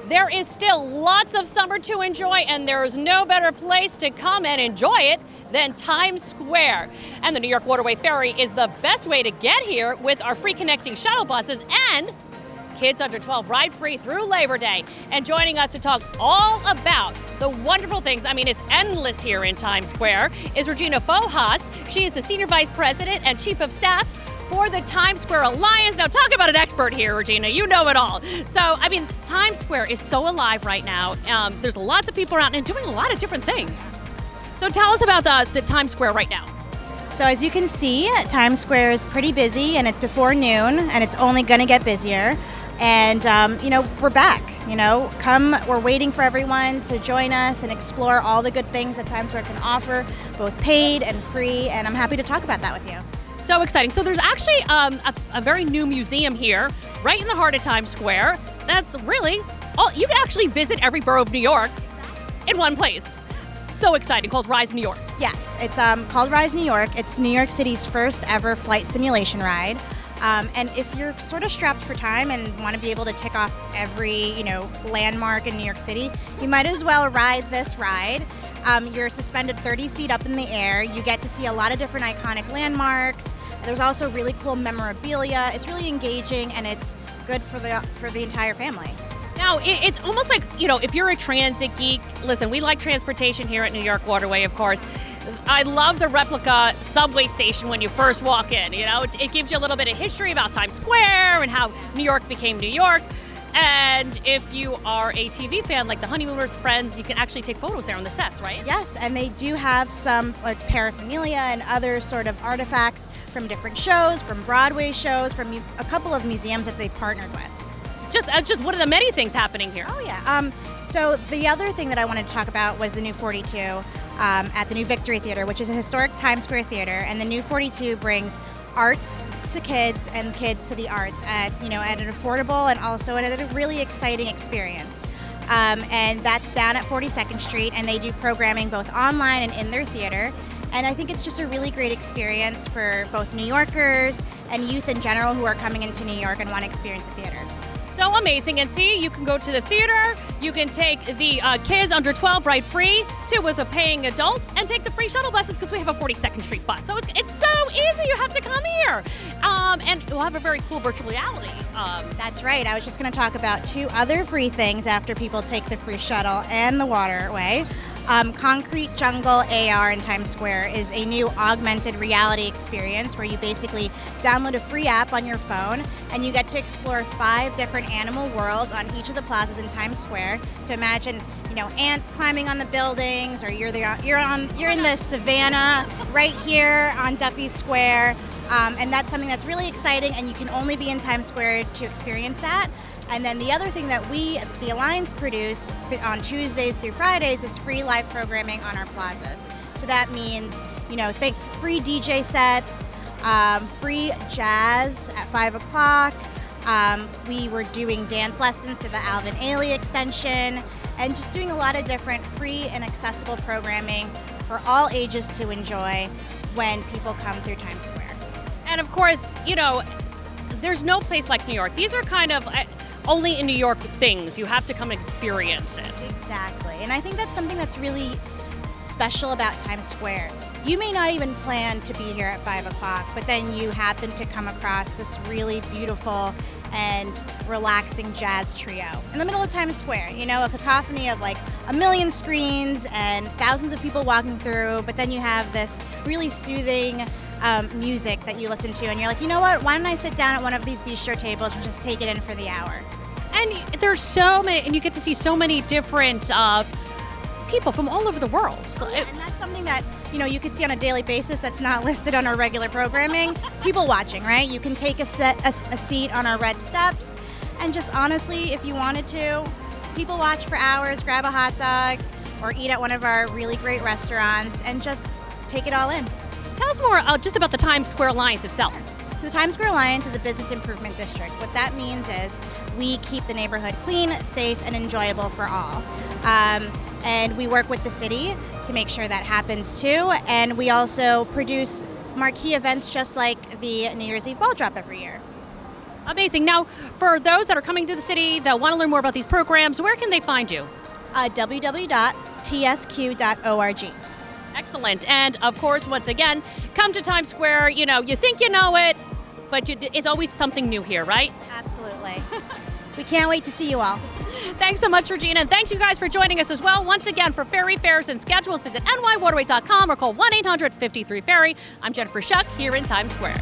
There is still lots of summer to enjoy, and there is no better place to come and enjoy it than Times Square. And the New York Waterway Ferry is the best way to get here with our free connecting shuttle buses, and kids under 12 ride free through Labor Day. And joining us to talk all about the wonderful things, I mean, it's endless here in Times Square, is Regina Fojas. She is the Senior Vice President and Chief of Staff for the Times Square Alliance. Now, talk about an expert here, Regina. You know it all. So, I mean, Times Square is so alive right now. There's lots of people around and doing a lot of different things. So tell us about the Times Square right now. So as you can see, Times Square is pretty busy, and it's before noon, and it's only going to get busier. And, we're back. We're waiting for everyone to join us and explore all the good things that Times Square can offer, both paid and free, and I'm happy to talk about that with you. So exciting. So there's actually a very new museum here, right in the heart of Times Square. That's really all. You can actually visit every borough of New York in one place. So exciting, called Rise New York. Yes, it's called Rise New York. It's New York City's first ever flight simulation ride. And if you're sort of strapped for time and want to be able to tick off every, landmark in New York City, you might as well ride this ride. You're suspended 30 feet up in the air. You get to see a lot of different iconic landmarks. There's also really cool memorabilia. It's really engaging, and it's good for the entire family. Now, it's almost like, if you're a transit geek, listen, we like transportation here at New York Waterway, of course. I love the replica subway station when you first walk in. It gives you a little bit of history about Times Square and how New York became New York. And if you are a TV fan like the Honeymooners Friends, you can actually take photos there on the sets, right? Yes, and they do have some paraphernalia and other sort of artifacts from different shows, from Broadway shows, from a couple of museums that they partnered with. Just one of the many things happening here. Oh, yeah. So the other thing that I wanted to talk about was the new 42 at the new Victory Theater, which is a historic Times Square theater. And the new 42 brings arts to kids and kids to the arts at an affordable and also at a really exciting experience. And that's down at 42nd Street, and they do programming both online and in their theater. And I think it's just a really great experience for both New Yorkers and youth in general who are coming into New York and want to experience the theater. So amazing. And see, you can go to the theater, you can take the kids under 12 ride free, too, with a paying adult, and take the free shuttle buses because we have a 42nd Street bus. So it's so easy. You have to come here. And we'll have a very cool virtual reality. That's right. I was just going to talk about two other free things after people take the free shuttle and the waterway. Concrete Jungle AR in Times Square is a new augmented reality experience where you basically download a free app on your phone and you get to explore 5 different animal worlds on each of the plazas in Times Square. So imagine, ants climbing on the buildings, or you're in the savannah right here on Duffy Square. And that's something that's really exciting, and you can only be in Times Square to experience that. And then the other thing that we, the Alliance, produce on Tuesdays through Fridays is free live programming on our plazas. So that means, think free DJ sets, free jazz at 5 o'clock. We were doing dance lessons to the Alvin Ailey extension, and just doing a lot of different free and accessible programming for all ages to enjoy when people come through Times Square. And of course, there's no place like New York. These are kind of only in New York things. You have to come and experience it. Exactly. And I think that's something that's really special about Times Square. You may not even plan to be here at 5 o'clock, but then you happen to come across this really beautiful and relaxing jazz trio in the middle of Times Square. A cacophony of like a million screens and thousands of people walking through, but then you have this really soothing music that you listen to, and you're like, you know what, why don't I sit down at one of these bistro tables and just take it in for the hour? And there's so many, and you get to see so many different people from all over the world. So and that's something that you could see on a daily basis that's not listed on our regular programming. People watching, right? You can take a seat on our red steps, and just honestly, if you wanted to, people watch for hours, grab a hot dog, or eat at one of our really great restaurants, and just take it all in. Tell us more just about the Times Square Alliance itself. So the Times Square Alliance is a business improvement district. What that means is we keep the neighborhood clean, safe, and enjoyable for all. And we work with the city to make sure that happens too. And we also produce marquee events just like the New Year's Eve ball drop every year. Amazing. Now, for those that are coming to the city that want to learn more about these programs, where can they find you? www.tsq.org. Excellent. And of course, once again, come to Times Square. You know, you think you know it, but it's always something new here, right? Absolutely. We can't wait to see you all. Thanks so much, Regina. And thanks you guys for joining us as well. Once again, for ferry fares and schedules, visit nywaterway.com or call 1-800-53-FERRY. I'm Jennifer Schuck here in Times Square.